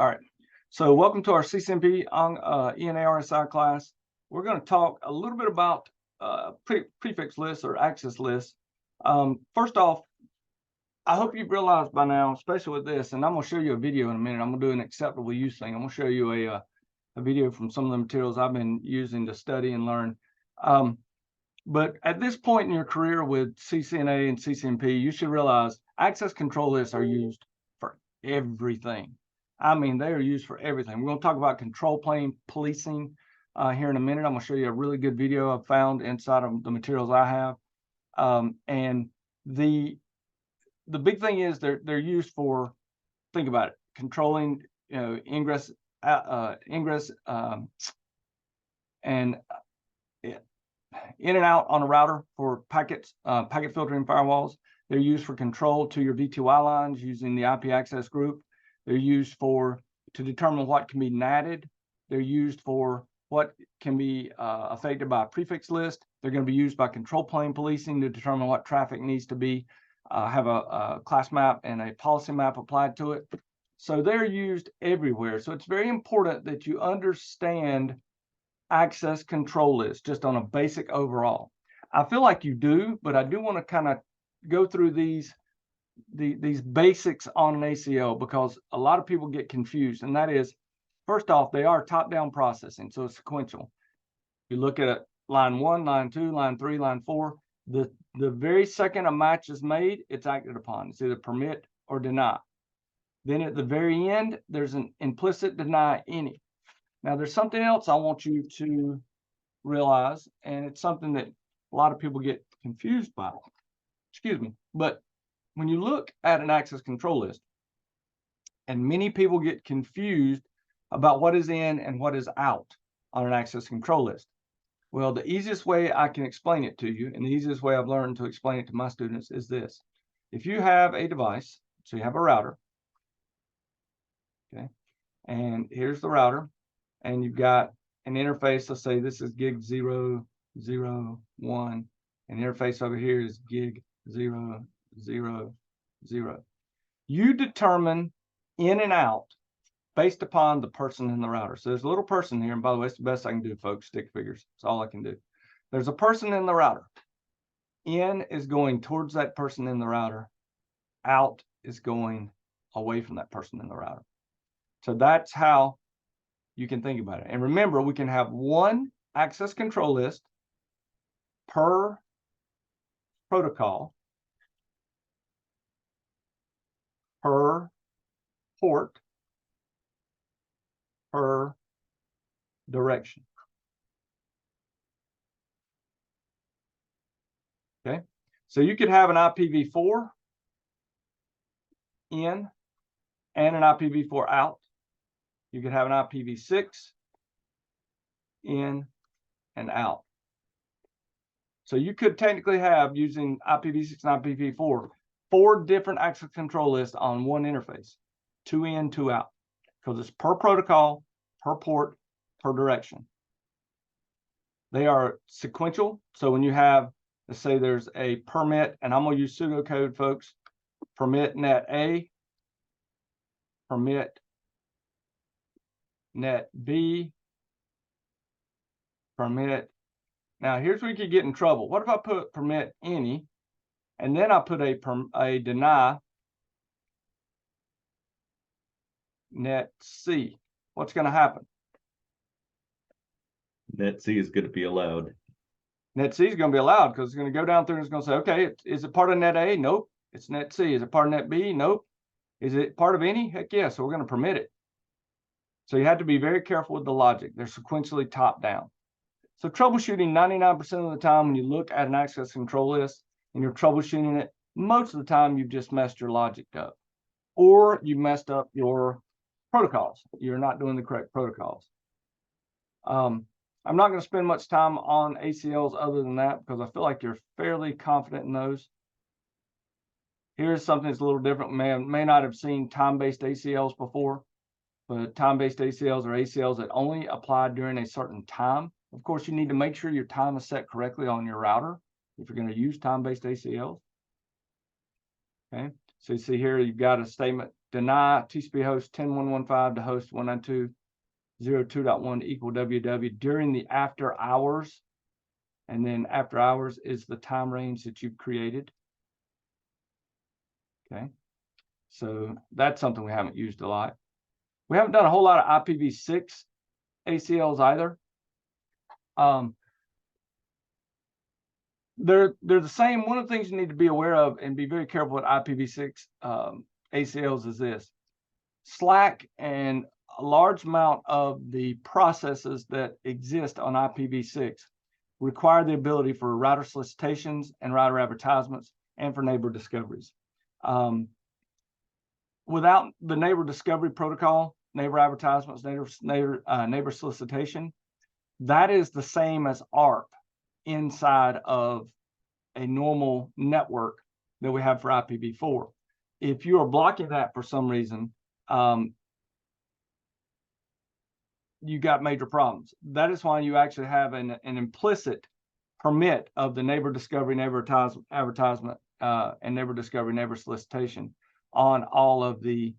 All right. So welcome to our CCNP on ENARSI class. We're going to talk a little bit about prefix lists or access lists. First off, I hope you've realized by now, especially with this, and I'm going to show you a video in a minute. I'm going to do an acceptable use thing. I'm going to show you a video from some of the materials I've been using to study and learn. But at this point in your career with CCNA and CCNP, you should realize access control lists are used for everything. I mean, they are used for everything. We're going to talk about control plane policing here in a minute. I'm going to show you a really good video I've found inside of the materials I have. And the big thing is they're used for, think about it, controlling, ingress, and in and out on a router for packets, packet filtering firewalls. They're used for control to your V2I lines using the IP access group. They're used to determine what can be NATed. They're used for what can be affected by a prefix list. They're going to be used by control plane policing to determine what traffic needs to be, have a class map and a policy map applied to it. So they're used everywhere. So it's very important that you understand access control lists just on a basic overall. I feel like you do, but I do want to kind of go through these basics on an ACL because a lot of people get confused. And that is, first off, they are top-down processing, so it's sequential. You look at line 1, line 2, line 3, line 4, the very second a match is made, it's acted upon. It's either permit or deny. Then at the very end, there's an implicit deny any. Now, there's something else I want you to realize, and it's something that a lot of people get confused by. Excuse me. But when you look at an access control list, and many people get confused about what is in and what is out on an access control list. Well, the easiest way I can explain it to you, and the easiest way I've learned to explain it to my students is this. If you have a device, so you have a router, okay, and here's the router, and you've got an interface. Let's say this is gig 0, 0, 1, and the interface over here is gig 0, 0, 0. You determine in and out based upon the person in the router. So there's a little person here, and by the way, it's the best I can do, folks, stick figures. That's all I can do. There's a person in the router. In is going towards that person in the router. Out is going away from that person in the router. So that's how you can think about it. And remember, we can have one access control list per protocol, per port, per direction. Okay, so you could have an IPv4 in and an IPv4 out. You could have an IPv6 in and out. So you could technically have, using IPv6 and IPv4, 4 different access control lists on one interface, 2 in, 2 out, because it's per protocol, per port, per direction. They are sequential. So when you have, let's say there's a permit, and I'm going to use pseudocode, folks, permit net A, permit net B, permit. Now here's where you could get in trouble. What if I put permit any, and then I put a deny net C? What's going to happen? Net C is going to be allowed. Net C is going to be allowed because it's going to go down through and it's going to say, okay, is it part of net A? Nope. It's net C. Is it part of net B? Nope. Is it part of any? Heck yeah. So we're going to permit it. So you have to be very careful with the logic. They're sequentially top down. So troubleshooting 99% of the time when you look at an access control list and you're troubleshooting it, most of the time you've just messed your logic up, or you messed up your protocols. You're not doing the correct protocols. I'm not going to spend much time on ACLs other than that because I feel like you're fairly confident in those. Here's something that's a little different. May not have seen time-based ACLs before, but time-based ACLs are ACLs that only apply during a certain time. Of course, you need to make sure your time is set correctly on your router if you're going to use time-based ACLs. Okay, so you see here, you've got a statement deny TCP host 10.115 to host 192.02.1 equal WW during the after hours. And then after hours is the time range that you've created. Okay. So that's something we haven't used a lot. We haven't done a whole lot of IPv6 ACLs either. They're the same. One of the things you need to be aware of and be very careful with IPv6 ACLs is this. Slack and a large amount of the processes that exist on IPv6 require the ability for router solicitations and router advertisements and for neighbor discoveries. Without the neighbor discovery protocol, neighbor advertisements, neighbor solicitation, that is the same as ARP inside of a normal network that we have for IPv4. If you are blocking that for some reason, you got major problems. That is why you actually have an implicit permit of the neighbor discovery, neighbor advertisement, and neighbor discovery, neighbor solicitation on all of the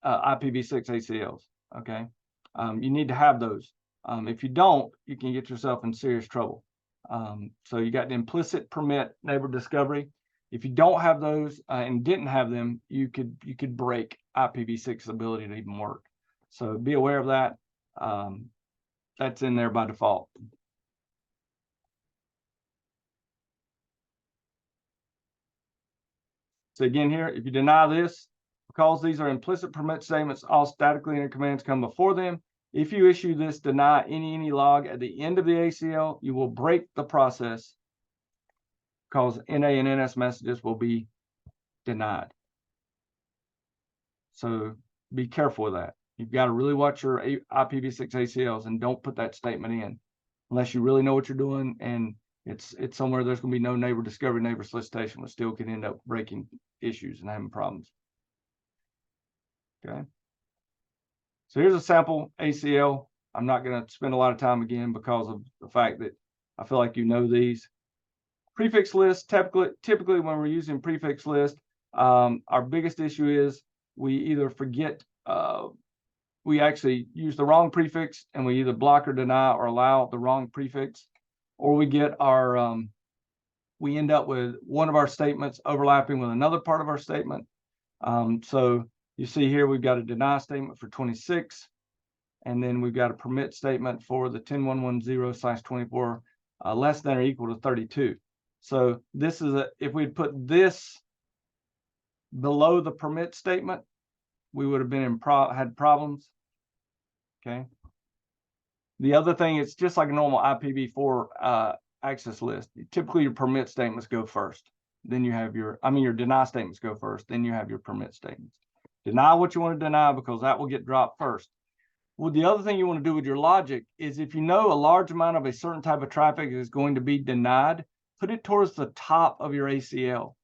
IPv6 ACLs. Okay, you need to have those. If you don't, you can get yourself in serious trouble. So you got the implicit permit neighbor discovery. If you don't have those and didn't have them, you could break IPv6's ability to even work. So be aware of that. That's in there by default. So again here, if you deny this, because these are implicit permit statements, all statically entered commands come before them. If you issue this deny any log at the end of the ACL, you will break the process because NA and NS messages will be denied. So be careful with that. You've got to really watch your IPv6 ACLs and don't put that statement in unless you really know what you're doing and it's somewhere there's going to be no neighbor discovery, neighbor solicitation, which still can end up breaking issues and having problems. Okay. So here's a sample ACL. I'm not going to spend a lot of time again because of the fact that I feel like you know these. Prefix list, typically when we're using prefix list, our biggest issue is we either forget, we actually use the wrong prefix and we either block or deny or allow the wrong prefix, or we get our, we end up with one of our statements overlapping with another part of our statement. So you see here, we've got a deny statement for 26, and then we've got a permit statement for the 10.110/24 less than or equal to 32. So this is if we'd put this below the permit statement, we would have been had problems. Okay. The other thing, it's just like a normal IPv4 access list. Typically, your permit statements go first. Then you have your deny statements go first. Then you have your permit statements. Deny what you want to deny because that will get dropped first. Well, the other thing you want to do with your logic is if you know a large amount of a certain type of traffic is going to be denied, put it towards the top of your ACL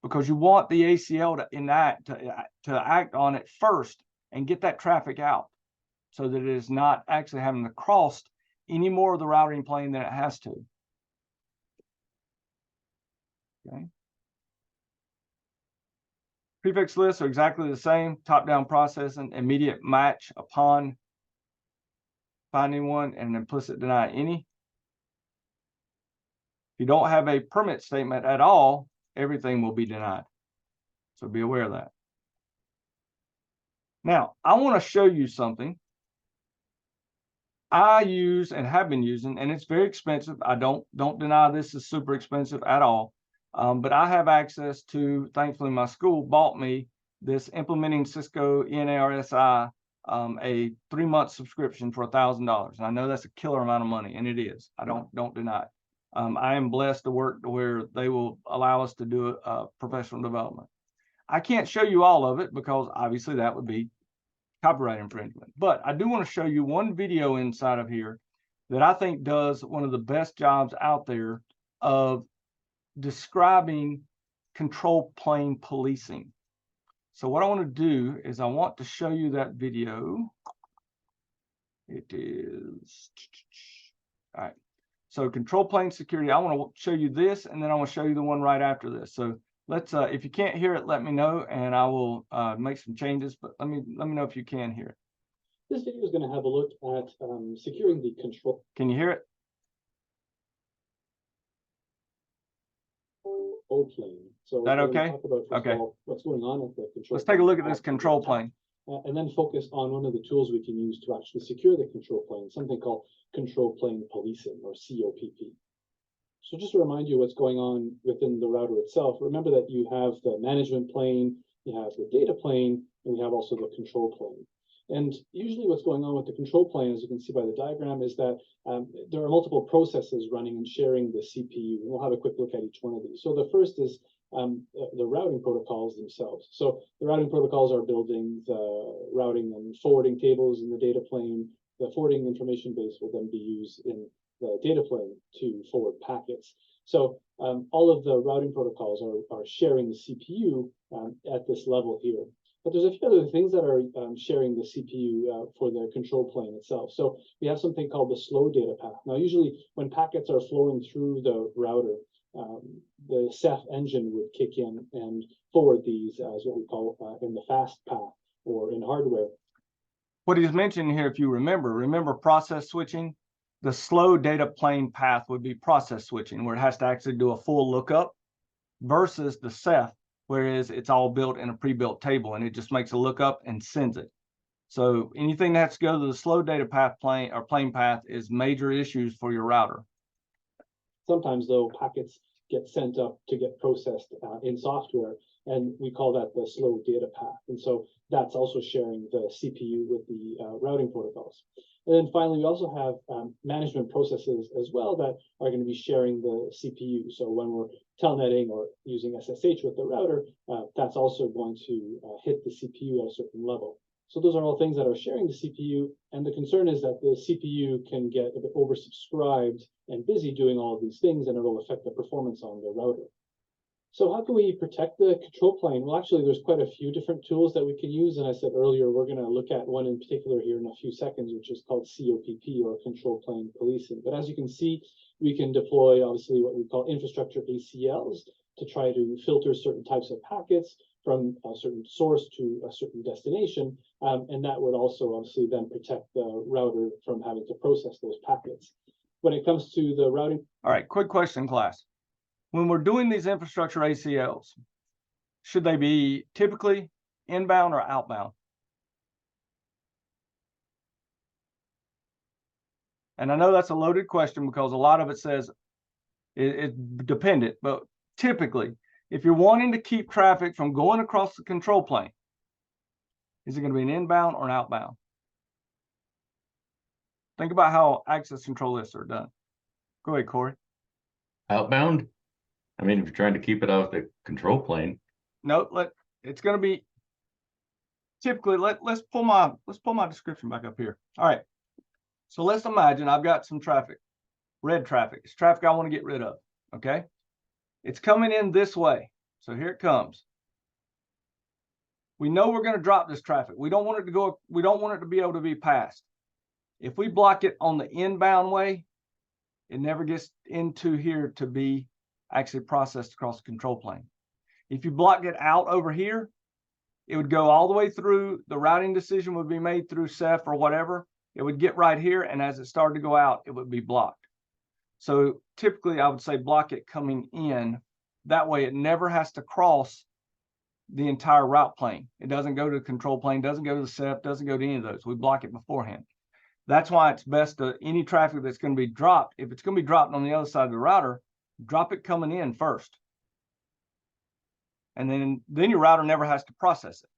because you want the ACL to act on it first and get that traffic out so that it is not actually having to cross any more of the routing plane than it has to. Okay. Prefix lists are exactly the same, top-down processing, immediate match upon finding one, and implicit deny any. If you don't have a permit statement at all, everything will be denied. So be aware of that. Now, I want to show you something I use and have been using, and it's very expensive. I don't deny this is super expensive at all. But I have access to, thankfully, my school bought me this implementing Cisco ENARSI, a 3-month subscription for $1,000. And I know that's a killer amount of money, and it is. I don't deny it. I am blessed to work to where they will allow us to do professional development. I can't show you all of it because obviously that would be copyright infringement. But I do want to show you one video inside of here that I think does one of the best jobs out there of describing control plane policing. So what I want to do is I want to show you that video. It is all right. So control plane security, I want to show you this, and then I want to show you the one right after this. So let's, if you can't hear it, let me know and I will make some changes, but let me know if you can hear it. This video is going to have a look at securing the control Can you hear it? plane. So That we're going to okay? talk about first Okay. of all what's going on at the control Let's take a look at plane, this control plane. and then focus on one of the tools we can use to actually secure the control plane, something called control plane policing, or COPP. So just to remind you what's going on within the router itself, remember that you have the management plane, you have the data plane, and you have also the control plane. And usually what's going on with the control plane, as you can see by the diagram, is that there are multiple processes running and sharing the CPU. And we'll have a quick look at each one of these. So the first is the routing protocols themselves. So the routing protocols are building the routing and forwarding tables in the data plane. The forwarding information base will then be used in the data plane to forward packets. So all of the routing protocols are sharing the CPU at this level here. But there's a few other things that are sharing the CPU for the control plane itself. So we have something called the slow data path. Now, usually when packets are flowing through the router, the Ceph engine would kick in and forward these as what we call in the fast path or in hardware. What he's mentioning here, if you remember process switching. The slow data plane path would be process switching, where it has to actually do a full lookup, versus the Ceph, whereas it's all built in a pre-built table and it just makes a lookup and sends it. So anything that has to go to the slow data path plane or plane path is major issues for your router. Sometimes, though, packets get sent up to get processed in software, and we call that the slow data path. And so that's also sharing the CPU with the routing protocols. And then finally, we also have management processes as well that are going to be sharing the CPU. So when we're telnetting or using SSH with the router, that's also going to hit the CPU at a certain level. So those are all things that are sharing the CPU, and the concern is that the CPU can get a bit oversubscribed and busy doing all of these things, and it'll affect the performance on the router. So how can we protect the control plane? Well, actually, there's quite a few different tools that we can use, and I said earlier, we're going to look at one in particular here in a few seconds, which is called COPP, or control plane policing. But as you can see, we can deploy, obviously, what we call infrastructure ACLs to try to filter certain types of packets from a certain source to a certain destination, and that would also obviously then protect the router from having to process those packets. When it comes to the routing. All right, quick question, class. When we're doing these infrastructure ACLs, should they be typically inbound or outbound? And I know that's a loaded question because a lot of it says it's dependent, but typically, if you're wanting to keep traffic from going across the control plane, is it going to be an inbound or an outbound? Think about how access control lists are done. Go ahead, Corey. Outbound? I mean, if you're trying to keep it off the control plane. No, it's going to be typically, let's pull my description back up here. All right. So let's imagine I've got some traffic, red traffic. It's traffic I want to get rid of. Okay. It's coming in this way. So here it comes. We know we're going to drop this traffic. We don't want it to go, we don't want it to be able to be passed. If we block it on the inbound way, it never gets into here to be actually processed across the control plane. If you block it out over here, it would go all the way through, the routing decision would be made through Ceph or whatever. It would get right here, and as it started to go out, it would be blocked. So typically I would say block it coming in. That way it never has to cross the entire route plane. It doesn't go to the control plane, doesn't go to the Ceph, doesn't go to any of those. We block it beforehand. That's why it's best to, any traffic that's going to be dropped, if it's going to be dropped on the other side of the router, drop it coming in first. And then your router never has to process it.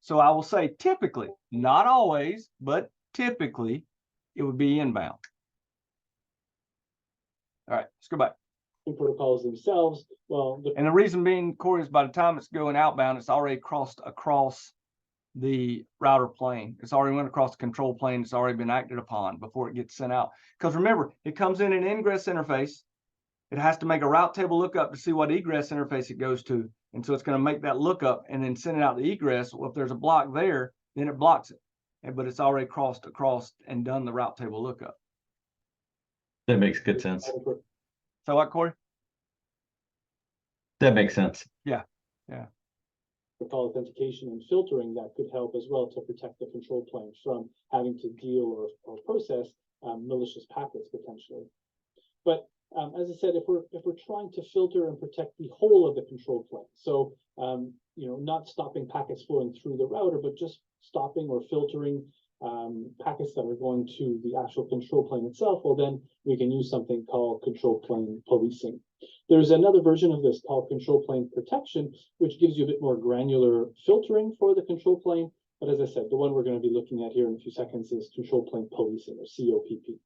So I will say typically, not always, but typically it would be inbound. All right, let's go back. Protocols themselves, well, and the reason being, Corey, is by the time it's going outbound, it's already crossed across the router plane. It's already went across the control plane. It's already been acted upon before it gets sent out. Because remember, it comes in an ingress interface. It has to make a route table lookup to see what egress interface it goes to. And so it's going to make that lookup and then send it out the egress. Well, if there's a block there, then it blocks it. But it's already crossed across and done the route table lookup. That makes good sense. So what, Corey? That makes sense. Protocol authentication and filtering that could help as well to protect the control plane from having to deal or process malicious packets potentially. But as I said, if we're trying to filter and protect the whole of the control plane, so not stopping packets flowing through the router, but just stopping or filtering packets that are going to the actual control plane itself, well, then we can use something called control plane policing. There's another version of this called control plane protection, which gives you a bit more granular filtering for the control plane. But as I said, the one we're going to be looking at here in a few seconds is control plane policing, or COPP.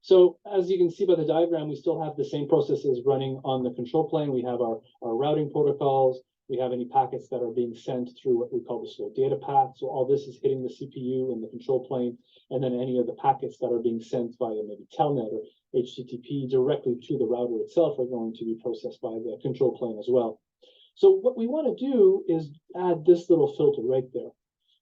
So as you can see by the diagram, we still have the same processes running on the control plane. We have our routing protocols. We have any packets that are being sent through what we call the slow data path. So all this is hitting the CPU and the control plane, and then any of the packets that are being sent via maybe Telnet or HTTP directly to the router itself are going to be processed by the control plane as well. So what we want to do is add this little filter right there.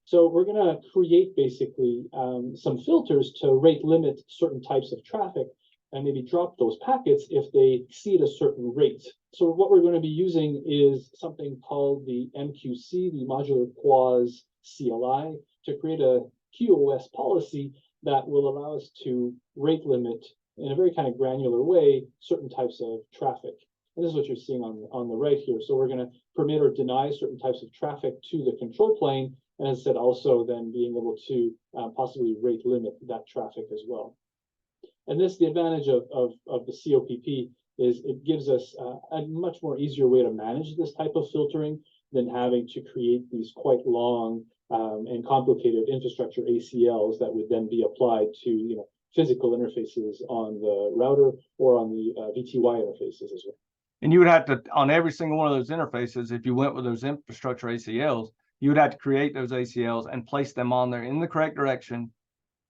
So we're going to create basically some filters to rate limit certain types of traffic and maybe drop those packets if they exceed a certain rate. So what we're going to be using is something called the MQC, the Modular Quaz CLI, to create a QoS policy that will allow us to rate limit in a very kind of granular way certain types of traffic. And this is what you're seeing on the right here. So we're going to permit or deny certain types of traffic to the control plane, and as I said, also then being able to possibly rate limit that traffic as well. And this, the advantage of the COPP is it gives us a much more easier way to manage this type of filtering than having to create these quite long and complicated infrastructure ACLs that would then be applied to physical interfaces on the router or on the VTY interfaces as well. And you would have to, on every single one of those interfaces, if you went with those infrastructure ACLs, you would have to create those ACLs and place them on there in the correct direction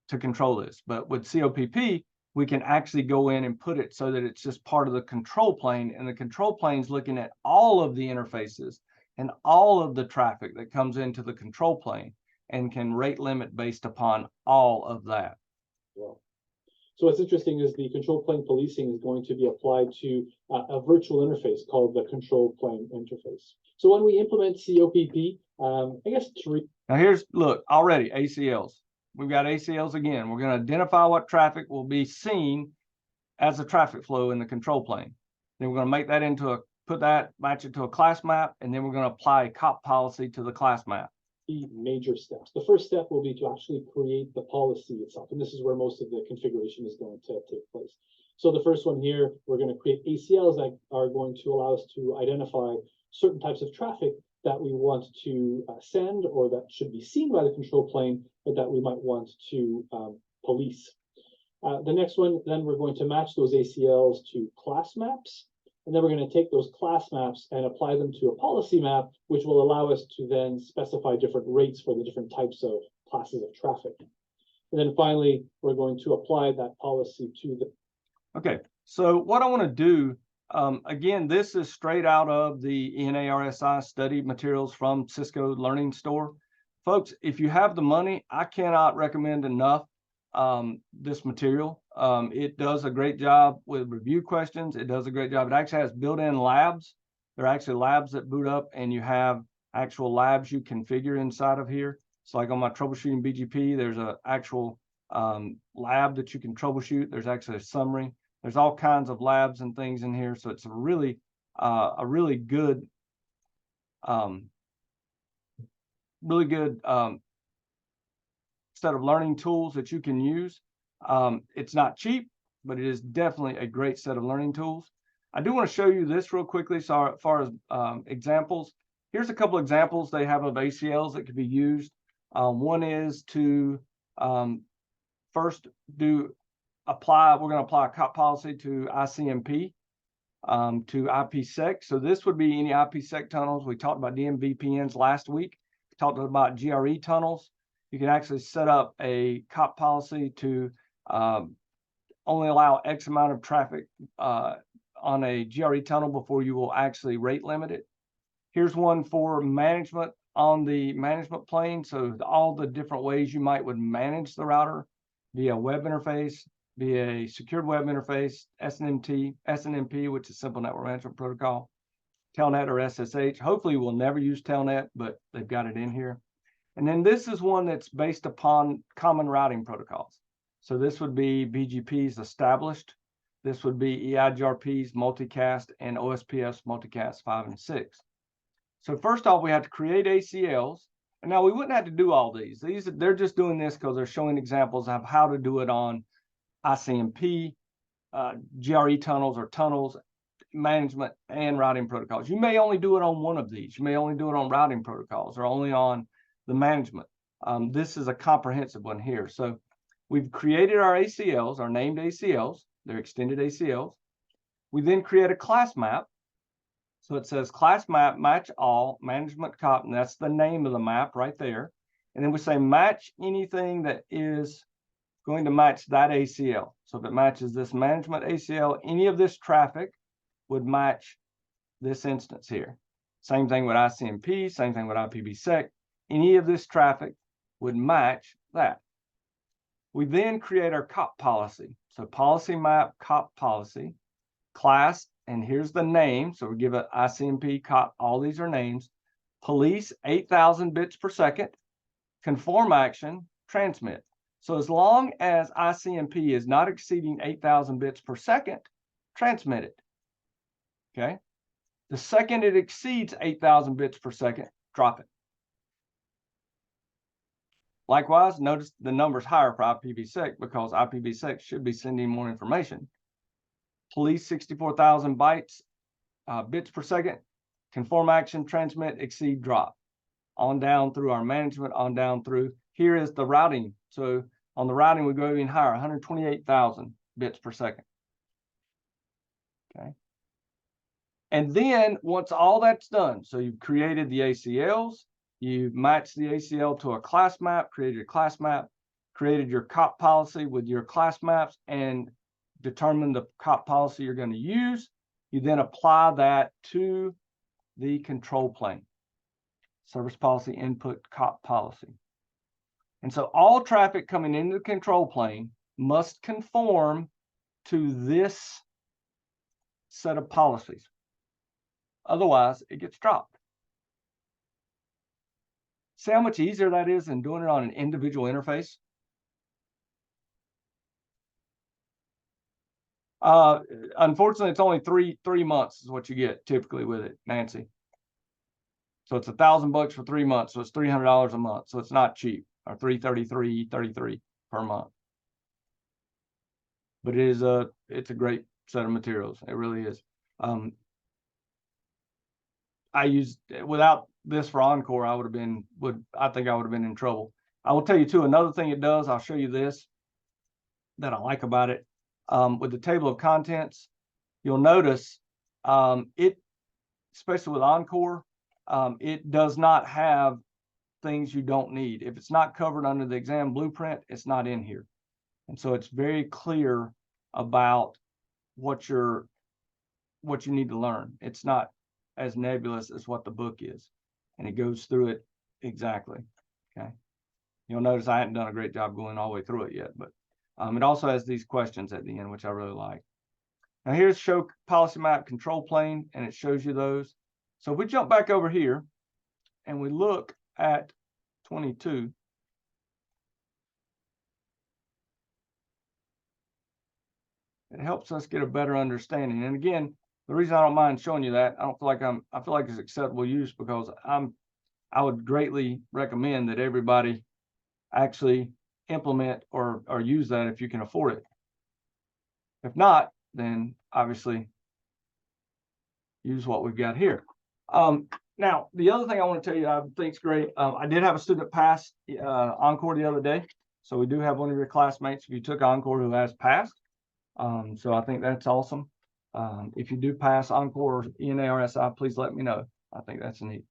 to control this. But with COPP, we can actually go in and put it so that it's just part of the control plane, and the control plane is looking at all of the interfaces and all of the traffic that comes into the control plane and can rate limit based upon all of that. Well, so what's interesting is the control plane policing is going to be applied to a virtual interface called the control plane interface. So when we implement COPP, I guess now look, already ACLs. We've got ACLs again. We're going to identify what traffic will be seen as a traffic flow in the control plane. Then we're going to make that into match it to a class map, and then we're going to apply a COP policy to the class map. Major steps. The first step will be to actually create the policy itself, and this is where most of the configuration is going to take place. So the first one here, we're going to create ACLs that are going to allow us to identify certain types of traffic that we want to send or that should be seen by the control plane, but that we might want to police. The next one, then we're going to match those ACLs to class maps. And then we're going to take those class maps and apply them to a policy map, which will allow us to then specify different rates for the different types of classes of traffic. And then finally, we're going to apply that policy to the. Okay, so what I want to do, again, this is straight out of the ENARSI study materials from Cisco Learning Store. Folks, if you have the money, I cannot recommend enough this material. It does a great job with review questions. It does a great job. It actually has built-in labs. There are actually labs that boot up, and you have actual labs you configure inside of here. So like on my troubleshooting BGP, there's an actual lab that you can troubleshoot. There's actually a summary. There's all kinds of labs and things in here. So it's a really good set of learning tools that you can use. It's not cheap, but it is definitely a great set of learning tools. I do want to show you this real quickly. So as far as examples, here's a couple examples they have of ACLs that could be used. One is to first we're going to apply a COP policy to ICMP, to IPsec. So this would be any IPsec tunnels. We talked about DMVPNs last week. We talked about GRE tunnels. You can actually set up a COP policy to only allow X amount of traffic on a GRE tunnel before you will actually rate limit it. Here's one for management on the management plane. So all the different ways you would manage the router via web interface, via a secured web interface, SNMP, which is Simple Network Management Protocol. Telnet or SSH. Hopefully we'll never use Telnet, but they've got it in here. And then this is one that's based upon common routing protocols. So this would be BGP's established. This would be EIGRP's multicast and OSPF's multicast 5 and 6. So first off, we have to create ACLs. And now we wouldn't have to do all these. They're just doing this because they're showing examples of how to do it on ICMP, GRE tunnels or tunnels, management and routing protocols. You may only do it on one of these. You may only do it on routing protocols or only on the management. This is a comprehensive one here. So we've created our ACLs, our named ACLs. They're extended ACLs. We then create a class map. So it says class map, match all, management COP, and that's the name of the map right there. And then we say match anything that is going to match that ACL. So if it matches this management ACL, any of this traffic would match this instance here. Same thing with ICMP, same thing with IPv6. Any of this traffic would match that. We then create our COP policy. So policy map, COP policy, class, and here's the name. So we give it ICMP, COP, all these are names. Police, 8,000 bits per second. Conform action, transmit. So as long as ICMP is not exceeding 8,000 bits per second, transmit it. Okay. The second it exceeds 8,000 bits per second, drop it. Likewise, notice the number's higher for IPv6 because IPv6 should be sending more information. Police 64,000 bits per second, conform action, transmit, exceed, drop. On down through our management, on down through. Here is the routing. So on the routing, we go even higher, 128,000 bits per second. Okay. And then once all that's done, so you've created the ACLs, you've matched the ACL to a class map, created a class map, created your COP policy with your class maps, and determine the COP policy you're going to use. You then apply that to the control plane. Service policy input COP policy. And so all traffic coming into the control plane must conform to this set of policies. Otherwise, it gets dropped. See how much easier that is than doing it on an individual interface? Unfortunately, it's only three months is what you get typically with it, Nancy. So it's $1,000 for 3 months. So it's $300 a month. So it's not cheap, or $333.33 per month. But it's a great set of materials. It really is. Without this for Encore, I think I would have been in trouble. I will tell you too, another thing it does, I'll show you this that I like about it. With the table of contents, you'll notice especially with Encore, it does not have things you don't need. If it's not covered under the exam blueprint, it's not in here. And so it's very clear about what you need to learn. It's not as nebulous as what the book is, and it goes through it exactly. Okay. You'll notice I hadn't done a great job going all the way through it yet, but it also has these questions at the end, which I really like. Now here's show policy map control plane, and it shows you those. So if we jump back over here and we look at 22, it helps us get a better understanding. And again, the reason I don't mind showing you that, I feel like it's acceptable use because I would greatly recommend that everybody actually implement or use that if you can afford it. If not, then obviously use what we've got here. Now, the other thing I want to tell you I think is great, I did have a student pass Encore the other day. So we do have one of your classmates, if you took Encore, who has passed. So I think that's awesome. If you do pass Encore or ENARSI, please let me know. I think that's neat.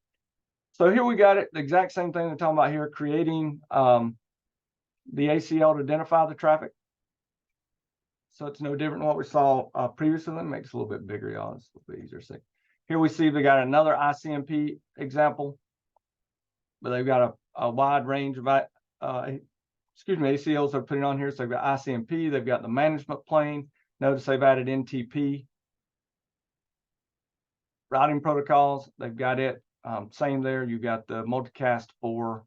So here we got it, the exact same thing they're talking about here, creating the ACL to identify the traffic. So it's no different than what we saw previously. Let me make this a little bit bigger, y'all. It's a little bit easier to see. Here we see they got another ICMP example, but they've got a wide range of ACLs they're putting on here. So they've got ICMP, they've got the management plane. Notice they've added NTP routing protocols, they've got it. Same there. You've got the multicast for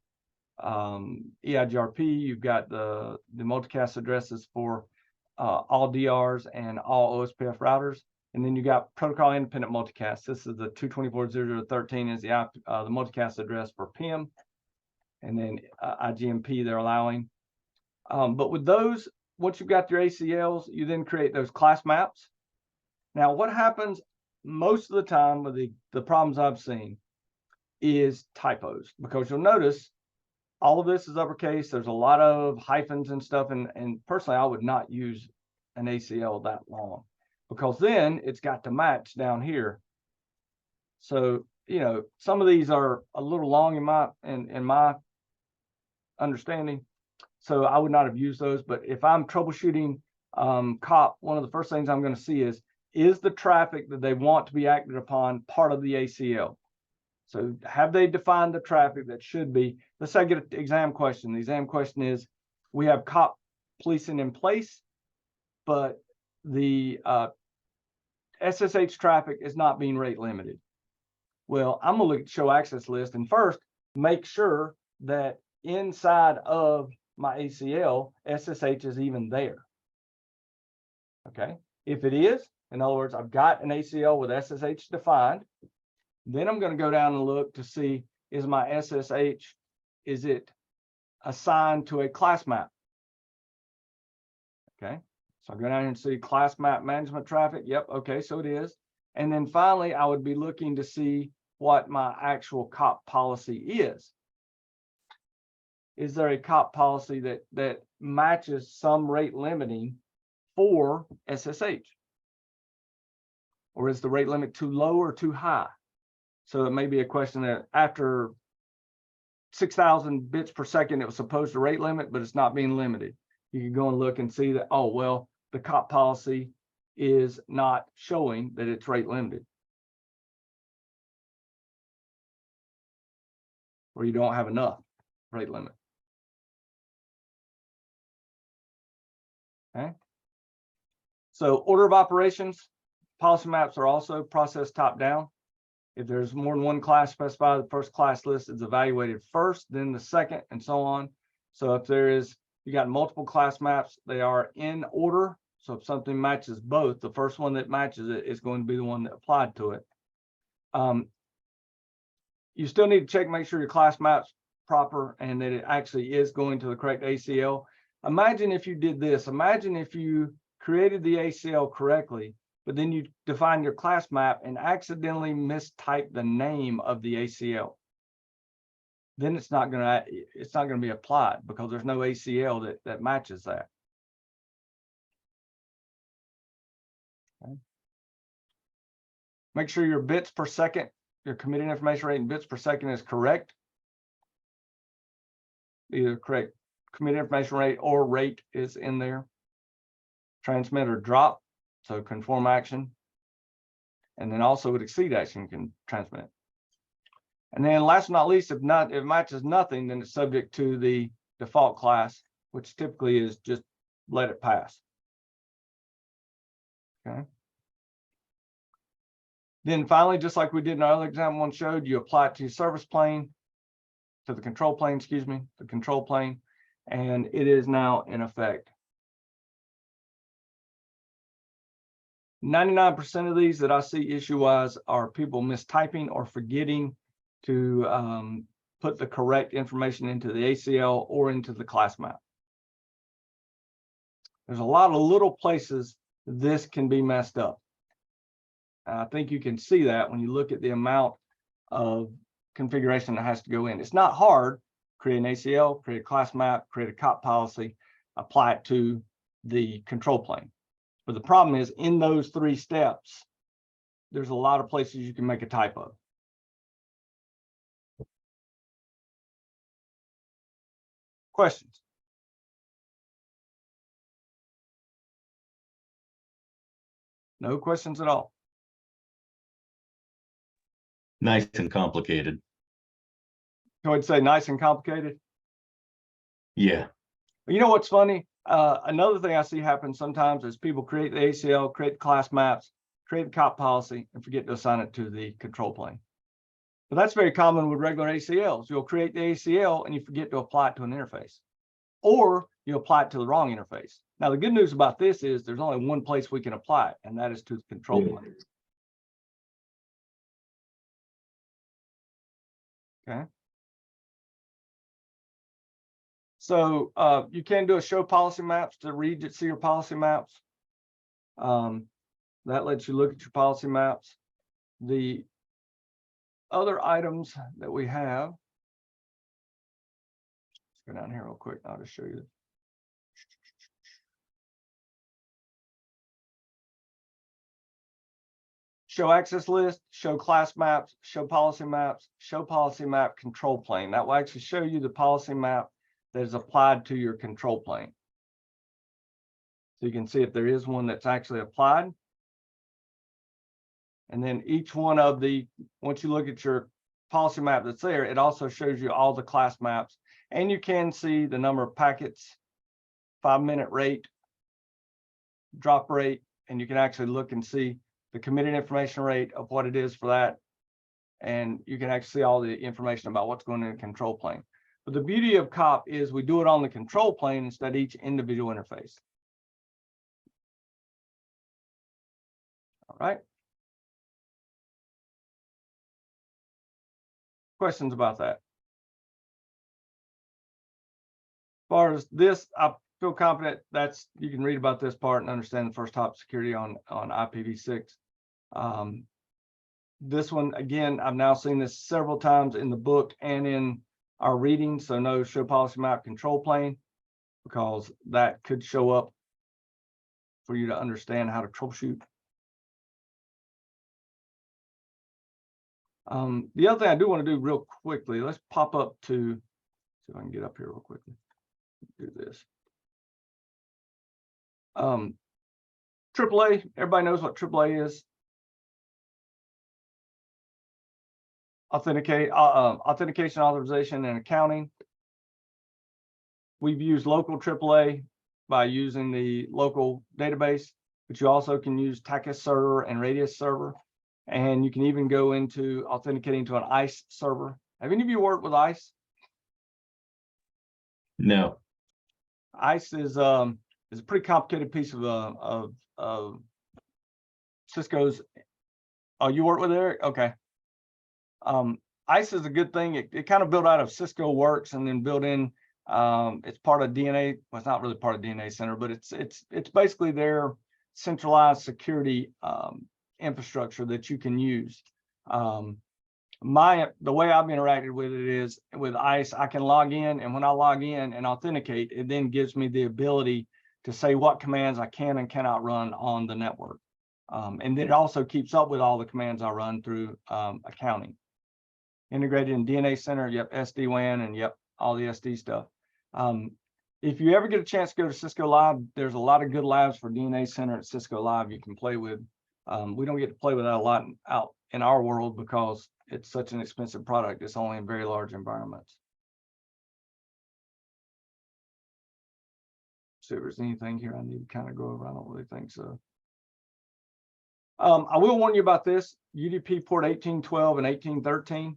EIGRP. You've got the multicast addresses for all DRs and all OSPF routers. And then you got protocol independent multicast. This is the 224.0.0.13 is the multicast address for PIM. And then IGMP they're allowing. But with those, once you've got your ACLs, you then create those class maps. Now, what happens most of the time with the problems I've seen is typos, because you'll notice all of this is uppercase. There's a lot of hyphens and stuff. And personally, I would not use an ACL that long, because then it's got to match down here. So, you know, some of these are a little long in my understanding. So I would not have used those. But if I'm troubleshooting COP, one of the first things I'm going to see is the traffic that they want to be acted upon part of the ACL? So have they defined the traffic that should be? Let's say I get an exam question. The exam question is, we have COP policing in place, but the SSH traffic is not being rate limited. Well, I'm going to look at the show access list and first make sure that inside of my ACL, SSH is even there. Okay. If it is, in other words, I've got an ACL with SSH defined, then I'm going to go down and look to see, is my SSH, is it assigned to a class map? Okay. So I go down here and see class map management traffic. Yep. Okay. So it is. And then finally, I would be looking to see what my actual COP policy is. Is there a COP policy that matches some rate limiting for SSH? Or is the rate limit too low or too high? So it may be a question that after 6,000 bits per second, it was supposed to rate limit, but it's not being limited. You can go and look and see that, oh, well, the COP policy is not showing that it's rate limited. Or you don't have enough rate limit. Okay. So order of operations, policy maps are also processed top down. If there's more than one class specified, the first class list is evaluated first, then the second, and so on. So if you got multiple class maps, they are in order. So if something matches both, the first one that matches it is going to be the one that applied to it. You still need to check, make sure your class map's proper and that it actually is going to the correct ACL. Imagine if you did this. Imagine if you created the ACL correctly, but then you define your class map and accidentally mistype the name of the ACL. Then it's not going to be applied because there's no ACL that matches that. Okay. Make sure your bits per second, your committed information rate in bits per second is correct. Either correct committed information rate or rate is in there. Transmit or drop, so conform action. And then also with exceed action can transmit. And then last but not least, if it matches nothing, then it's subject to the default class, which typically is just let it pass. Okay. Then finally, just like we did in our other example one showed, you apply it to your service plane, to the control plane, the control plane, and it is now in effect. 99% of these that I see issue-wise are people mistyping or forgetting to put the correct information into the ACL or into the class map. There's a lot of little places this can be messed up. I think you can see that when you look at the amount of configuration that has to go in. It's not hard. Create an ACL, create a class map, create a COP policy, apply it to the control plane. But the problem is in those 3 steps, there's a lot of places you can make a typo. Questions? No questions at all. Nice and complicated. Go ahead and say nice and complicated. Yeah. You know what's funny? Another thing I see happen sometimes is people create the ACL, create class maps, create the COP policy, and forget to assign it to the control plane. But that's very common with regular ACLs. You'll create the ACL and you forget to apply it to an interface, or you apply it to the wrong interface. Now, the good news about this is there's only one place we can apply it, and that is to the control plane. Okay. So you can do a show policy maps to see your policy maps. That lets you look at your policy maps. The other items that we have, let's go down here real quick. I'll just show you. Show access list, show class maps, show policy map control plane. That will actually show you the policy map that is applied to your control plane. So you can see if there is one that's actually applied. And then each one of once you look at your policy map that's there, it also shows you all the class maps, and you can see the number of packets, 5-minute rate, drop rate, and you can actually look and see the committed information rate of what it is for that. And you can actually see all the information about what's going in the control plane. But the beauty of COP is we do it on the control plane instead of each individual interface. All right. Questions about that? As far as this, I feel confident you can read about this part and understand the first top security on IPv6. This one, again, I've now seen this several times in the book and in our reading. So no show policy map control plane, because that could show up for you to understand how to troubleshoot. The other thing I do want to do real quickly, let's pop up to, see if I can get up here real quickly. Do this. AAA, everybody knows what AAA is. Authentication, authorization, and accounting. We've used local AAA by using the local database, but you also can use TACUS server and Radius server. And you can even go into authenticating to an ICE server. Have any of you worked with ICE? No. ICE is a pretty complicated piece of Cisco's. Oh, you work with Eric? Okay. ICE is a good thing. It kind of built out of Cisco Works and then built in. It's part of DNA. Well, it's not really part of DNA Center, but it's basically their centralized security infrastructure that you can use. The way I've interacted with it is with ICE, I can log in, and when I log in and authenticate, it then gives me the ability to say what commands I can and cannot run on the network. And it also keeps up with all the commands I run through accounting. Integrated in DNA Center, yep, SD-WAN, and yep, all the SD stuff. If you ever get a chance to go to Cisco Live, there's a lot of good labs for DNA Center at Cisco Live you can play with. We don't get to play with that a lot out in our world because it's such an expensive product. It's only in very large environments. See if there's anything here I need to kind of go over. I don't really think so. I will warn you about this. UDP port 1812 and 1813.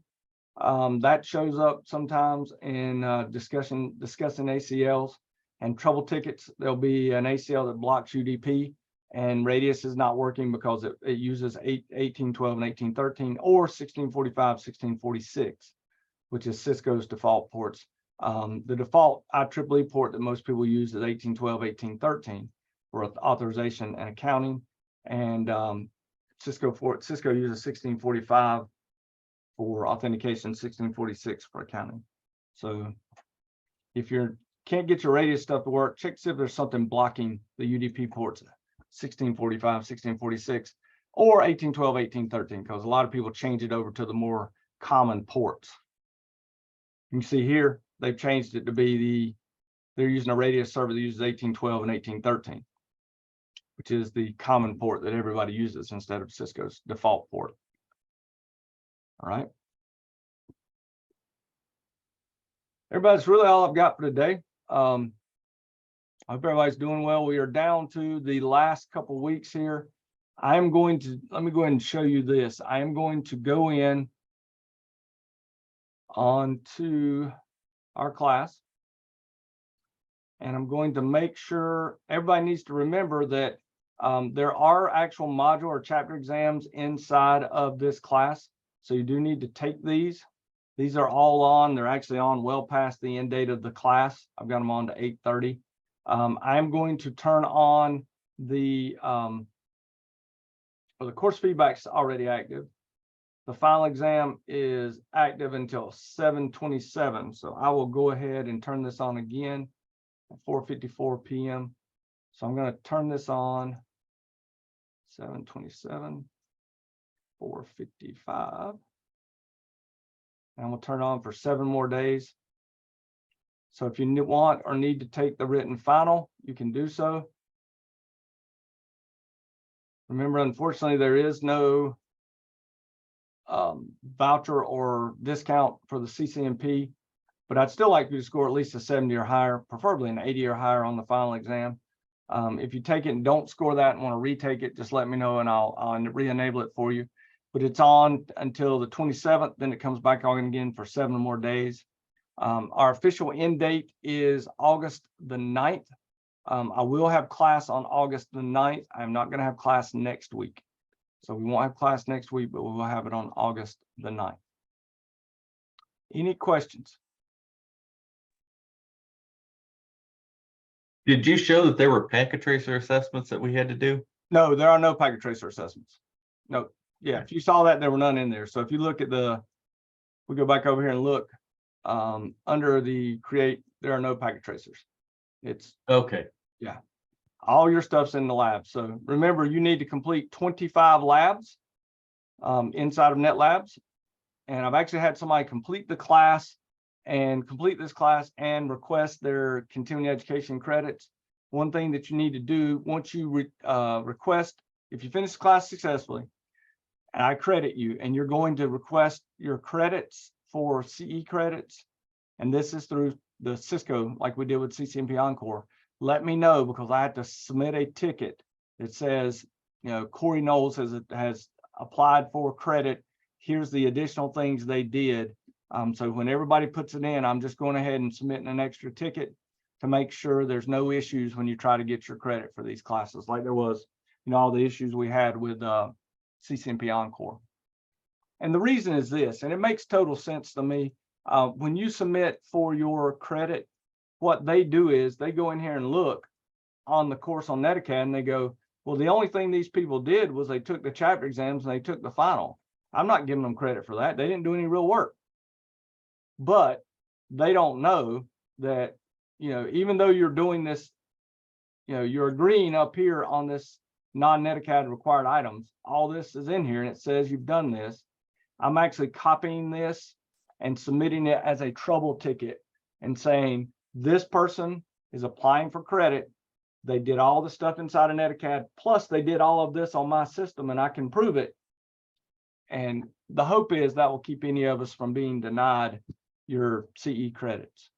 That shows up sometimes in discussing ACLs and trouble tickets. There'll be an ACL that blocks UDP, and Radius is not working because it uses 1812 and 1813 or 1645, 1646, which is Cisco's default ports. The default IEEE port that most people use is 1812, 1813 for authorization and accounting, and Cisco uses 1645 for authentication, 1646 for accounting. So if you can't get your Radius stuff to work, check to see if there's something blocking the UDP ports 1645, 1646, or 1812, 1813, because a lot of people change it over to the more common ports. You can see here, they've changed it to be they're using a Radius server that uses 1812 and 1813, which is the common port that everybody uses instead of Cisco's default port. All right. Everybody's really all I've got for today. I hope everybody's doing well. We are down to the last couple of weeks here. let me go ahead and show you this. I am going to go in onto our class. And I'm going to make sure everybody needs to remember that there are actual module or chapter exams inside of this class. So you do need to take these. These are all on. They're actually on well past the end date of the class. I've got them on to 8:30. I'm going to turn on the course feedback's already active. The final exam is active until 7:27. So I will go ahead and turn this on again at 4:54 p.m. So I'm going to turn this on 7:27, 4:55. And we'll turn it on for 7 more days. So if you want or need to take the written final, you can do so. Remember, unfortunately, there is no voucher or discount for the CCNP, but I'd still like you to score at least a 70 or higher, preferably an 80 or higher on the final exam. If you take it and don't score that and want to retake it, just let me know and I'll re-enable it for you. But it's on until the 27th, then it comes back on again for 7 more days. Our official end date is August the 9th. I will have class on August the 9th. I'm not going to have class next week. So we won't have class next week, but we will have it on August the 9th. Any questions? Did you show that there were packet tracer assessments that we had to do? No, there are no packet tracer assessments. No. Yeah, if you saw that, there were none in there. So if you look at we go back over here and look under the create, there are no packet tracers. It's okay. Yeah. All your stuff's in the lab. So remember, you need to complete 25 labs inside of NetLabs. And I've actually had somebody complete this class and request their continuing education credits. One thing that you need to do once you request, if you finish the class successfully, and I credit you, and you're going to request your credits for CE credits, and this is through the Cisco, like we did with CCNP Encore, let me know, because I have to submit a ticket that says, Corey Knowles has applied for credit. Here's the additional things they did. So when everybody puts it in, I'm just going ahead and submitting an extra ticket to make sure there's no issues when you try to get your credit for these classes, like there was, all the issues we had with CCNP Encore. And the reason is this, and it makes total sense to me. When you submit for your credit, what they do is they go in here and look on the course on NetAcad and they go, well, the only thing these people did was they took the chapter exams and they took the final. I'm not giving them credit for that. They didn't do any real work. But they don't know that, even though you're doing this, you're agreeing up here on this non-NetAcad required items, all this is in here and it says you've done this. I'm actually copying this and submitting it as a trouble ticket and saying, this person is applying for credit. They did all the stuff inside of NetAcad, plus they did all of this on my system and I can prove it. And the hope is that will keep any of us from being denied your CE credits.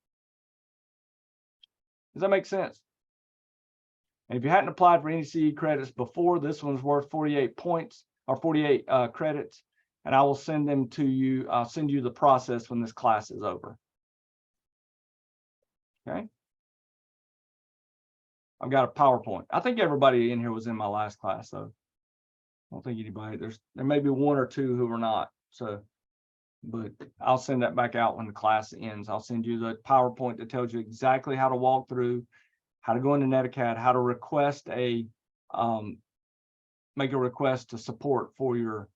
Does that make sense? And if you hadn't applied for any CE credits before, this one's worth 48 points or 48 credits, and I will send them to you. I'll send you the process when this class is over. Okay. I've got a PowerPoint. I think everybody in here was in my last class, so I don't think anybody, there may be 1 or 2 who were not. So, but I'll send that back out when the class ends. I'll send you the PowerPoint that tells you exactly how to walk through, how to go into NetAcad, how to request make a request to support for your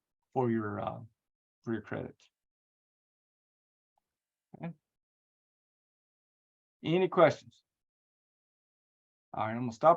credits. Okay. Any questions? All right, I'm gonna stop